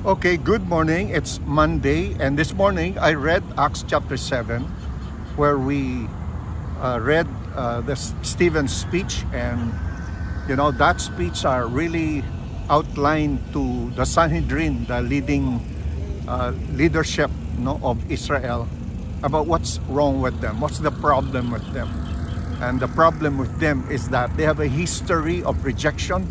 Okay, good morning. It's Monday, and this morning I read Acts chapter 7, where we read the Stephen's speech, and that speech are really outlined to the Sanhedrin, the leading leadership of Israel, about what's wrong with them, what's the problem with them. And the problem with them is that they have a history of rejection.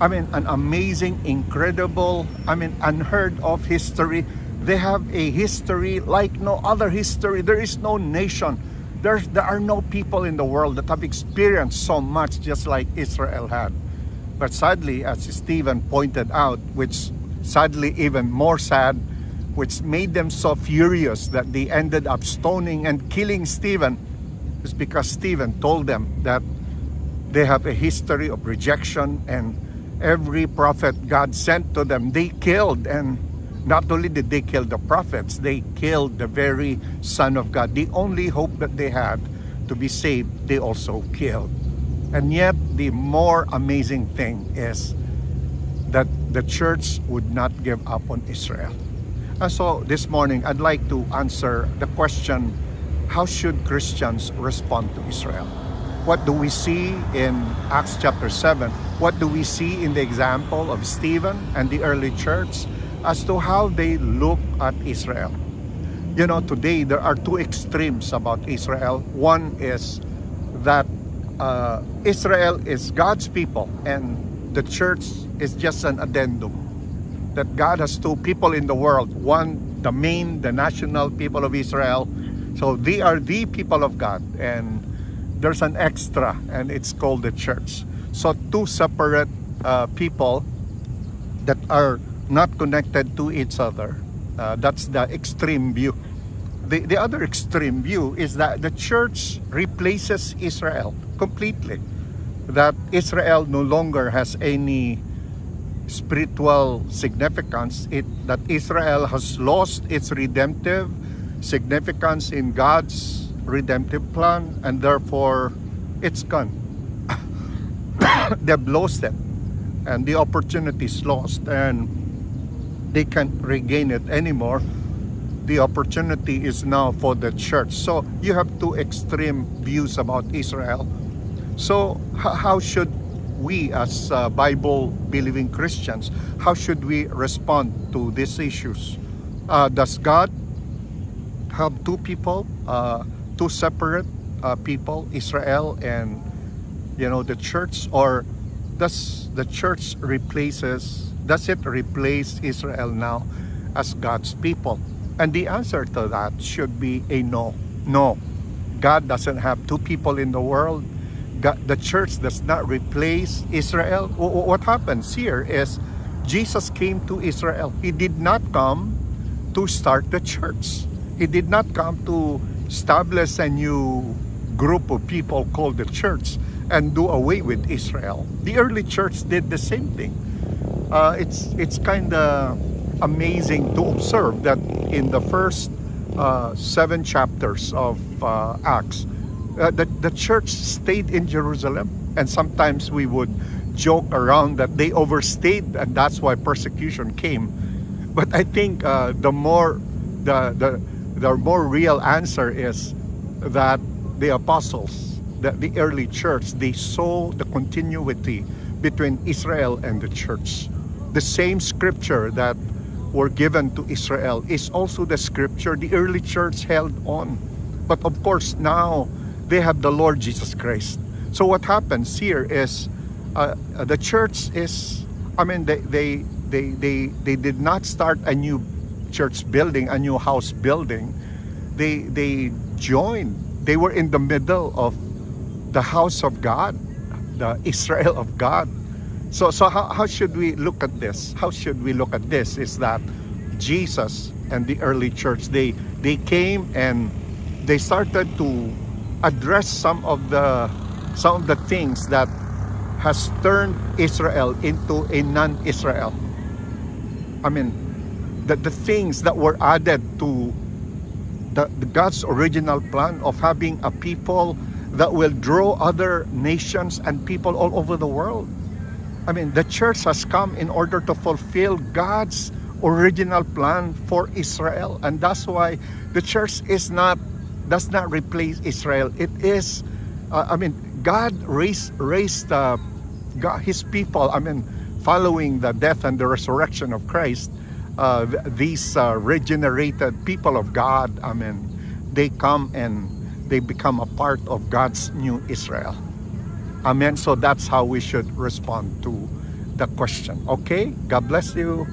An amazing, incredible, unheard of history. They have a history like no other history. There is no nation. There are no people in the world that have experienced so much just like Israel had. But sadly, as Stephen pointed out, which sadly even more sad, which made them so furious that they ended up stoning and killing Stephen, is because Stephen told them that they have a history of rejection, and every prophet God sent to them, they killed. And not only did they kill the prophets, they killed the very Son of God. The only hope that they had to be saved, they also killed. And yet, the more amazing thing is that the church would not give up on Israel. And so this morning, I'd like to answer the question, how should Christians respond to Israel? What do we see in Acts chapter 7? What do we see in the example of Stephen and the early church as to how they look at Israel? Today there are two extremes about Israel. One is that Israel is God's people and the church is just an addendum. That God has two people in the world. One, the national people of Israel. So they are the people of God, and there's an extra, and it's called the church. So two separate people that are not connected to each other. That's the extreme view. The other extreme view is that the church replaces Israel completely. That Israel no longer has any spiritual significance. That Israel has lost its redemptive significance in God's redemptive plan, and therefore it's gone. They've lost it, and the opportunity is lost, and they can't regain it anymore. The opportunity is now for the church. So you have two extreme views about Israel. So how should we as Bible-believing Christians, how should we respond to these issues? Does God have two people, two separate people, Israel and the church? Or does the church does it replace Israel now as God's people? And the answer to that should be a no. No, God doesn't have two people in the world. The church does not replace Israel. What happens here is Jesus came to Israel. He did not come to start the church. He did not come to establish a new group of people called the church and do away with Israel. The early church did the same thing. It's kind of amazing to observe that in the first 7 chapters of Acts, the church stayed in Jerusalem, and sometimes we would joke around that they overstayed, and that's why persecution came. But I think the more real answer is that the apostles, the early church, they saw the continuity between Israel and the church. The same scripture that were given to Israel is also the scripture the early church held on. But of course now they have the Lord Jesus Christ. So what happens here is the church is, they did not start a new church building, a new house building. They joined. They were in the middle of the house of God, the Israel of God. So how should we look at this? How should we look at this is that Jesus and the early church, they came and they started to address some of the things that has turned Israel into a non-Israel. The things that were added to the God's original plan of having a people that will draw other nations and people all over the world. The church has come in order to fulfill God's original plan for Israel. And that's why the church does not replace Israel. It is, God raised his people, following the death and the resurrection of Christ. These regenerated people of God, they come and they become a part of God's new Israel. Amen. So that's how we should respond to the question. Okay? God bless you.